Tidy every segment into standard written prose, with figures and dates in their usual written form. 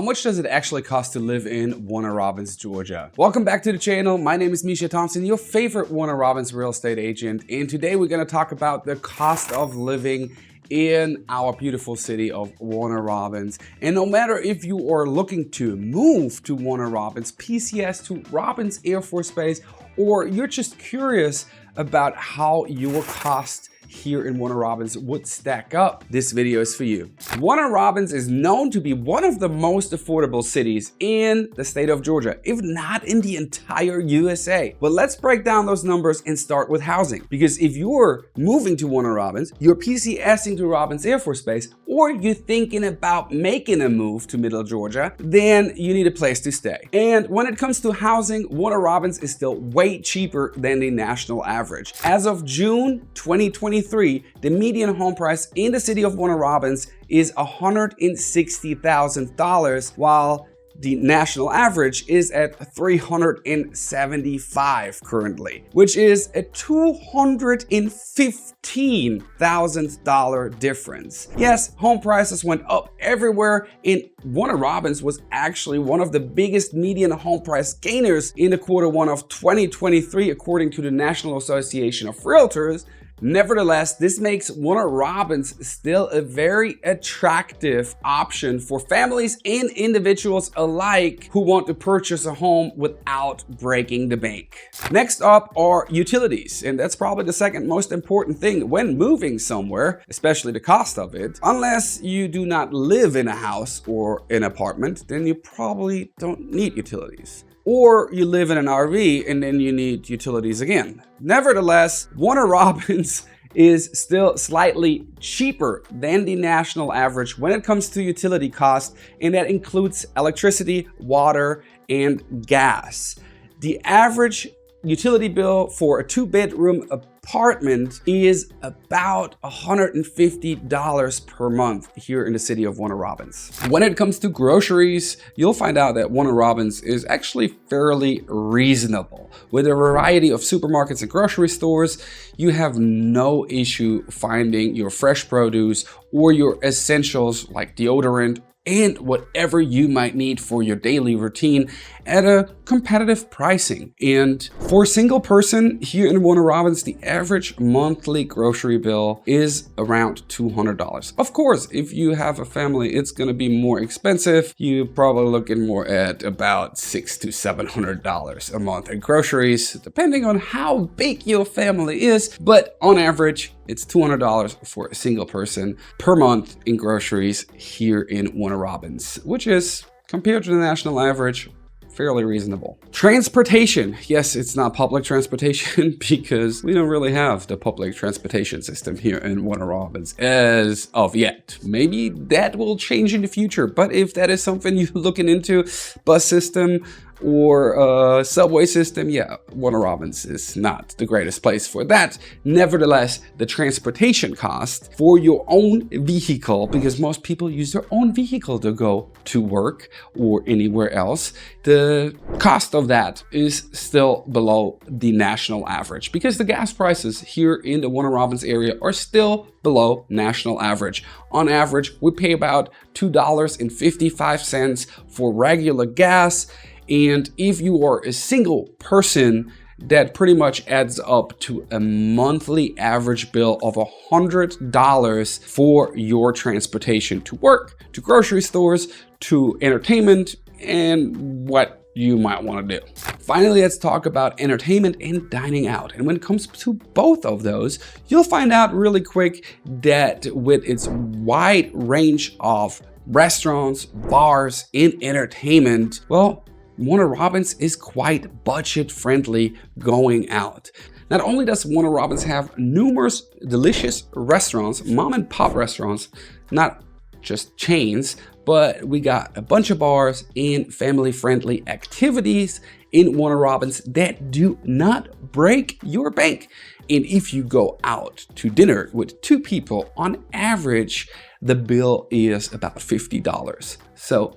much does it actually cost to live in Warner Robins, Georgia? Welcome back to the channel. My name is Mischa Thompson, your favorite Warner Robins real estate agent. And today we're going to talk about the cost of living in our beautiful city of Warner Robins. And no matter if you are looking to move to Warner Robins, PCS to Robins Air Force Base, or you're just curious about how your cost here in Warner Robins would stack up, this video is for you. Warner Robins is known to be one of the most affordable cities in the state of Georgia, if not in the entire USA. But let's break down those numbers and start with housing. Because if you're moving to Warner Robins, you're PCSing to Robins Air Force Base, or you're thinking about making a move to MiddleGeorgia, then you need a place to stay. And when it comes to housing, Warner Robins is still way cheaper than the national average. As of June 2023, the median home price in the city of Warner Robins is $160,000, while the national average is at $375 currently, which is a $215,000 difference. Yes, home prices went up everywhere, and Warner Robins was actually one of the biggest median home price gainers in the Q1 of 2023, according to the National Association of Realtors. Nevertheless, this makes Warner Robins still a very attractive option for families and individuals alike who want to purchase a home without breaking the bank. Next up are utilities, and that's probably the second most important thing when moving somewhere, especially the cost of it. Unless you do not live in a house or an apartment, then you probably don't need utilities. Or you live in an RV and then you need utilities again. Nevertheless, Warner Robins is still slightly cheaper than the national average when it comes to utility costs, and that includes electricity, water, and gas. The average utility bill for a 2-bedroom apartment is about $150 per month here in the city of Warner Robins. When it comes to groceries, you'll find out that Warner Robins is actually fairly reasonable. With a variety of supermarkets and grocery stores, you have no issue finding your fresh produce or your essentials like deodorant and whatever you might need for your daily routine at a competitive pricing. And for a single person here in Warner Robins, the average monthly grocery bill is around $200. Of course, if you have a family, it's gonna be more expensive. You're probably looking more at about $600 to $700 a month in groceries, depending on how big your family is. But on average, it's $200 for a single person per month in groceries here in Warner Robins, which is, compared to the national average, fairly reasonable. Transportation. Yes, it's not public transportation because we don't really have the public transportation system here in Warner Robins as of yet. Maybe that will change in the future, but if that is something you're looking into, bus system or subway system, yeah, Warner Robins is not the greatest place for that. Nevertheless, the transportation cost for your own vehicle, because most people use their own vehicle to go to work or anywhere else, the cost of that is still below the national average because the gas prices here in the Warner Robins area are still below national average. On average, we pay about $2.55 for regular gas. And if you are a single person, that pretty much adds up to a monthly average bill of $100 for your transportation to work, to grocery stores, to entertainment, and what you might want to do. Finally, let's talk about entertainment and dining out. And when it comes to both of those, you'll find out really quick that with its wide range of restaurants, bars, and entertainment, well, Warner Robins is quite budget friendly going out. Not only does Warner Robins have numerous delicious restaurants, mom and pop restaurants, not just chains, but we got a bunch of bars and family friendly activities in Warner Robins that do not break your bank. And if you go out to dinner with 2 people, on average, the bill is about $50. So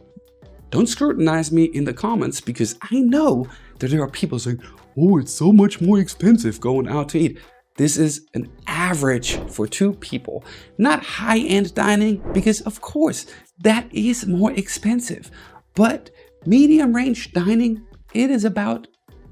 don't scrutinize me in the comments because I know that there are people saying, oh, it's so much more expensive going out to eat. This is an average for 2 people, not high-end dining, because of course that is more expensive. But medium range dining, it is about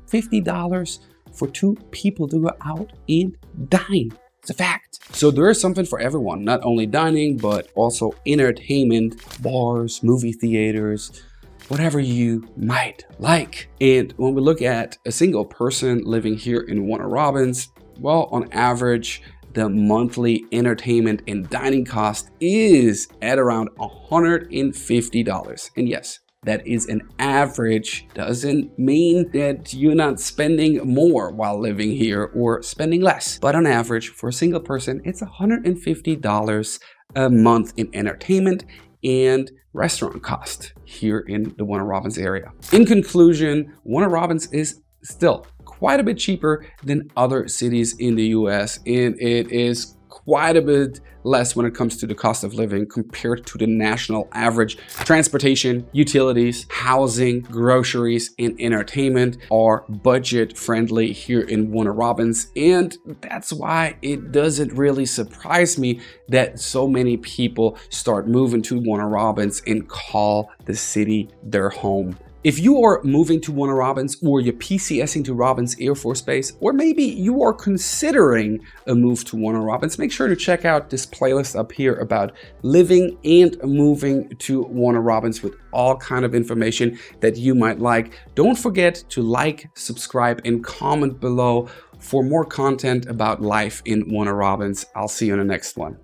$50 for 2 people to go out and dine. It's a fact. So there is something for everyone, not only dining, but also entertainment, bars, movie theaters, whatever you might like. And when we look at a single person living here in Warner Robins, well, on average, the monthly entertainment and dining cost is at around $150. And yes, that is an average. Doesn't mean that you're not spending more while living here or spending less. But on average, for a single person, it's $150 a month in entertainment and restaurant cost here in the Warner Robins area. In conclusion, Warner Robins is still quite a bit cheaper than other cities in the US, and it is quite a bit less when it comes to the cost of living compared to the national average. Transportation, utilities, housing, groceries, and entertainment are budget friendly here in Warner Robins, and that's why it doesn't really surprise me that so many people start moving to Warner Robins and call the city their home. If you are moving to Warner Robins, or you're PCSing to Robins Air Force Base, or maybe you are considering a move to Warner Robins, make sure to check out this playlist up here about living and moving to Warner Robins with all kind of information that you might like. Don't forget to like, subscribe, and comment below for more content about life in Warner Robins. I'll see you in the next one.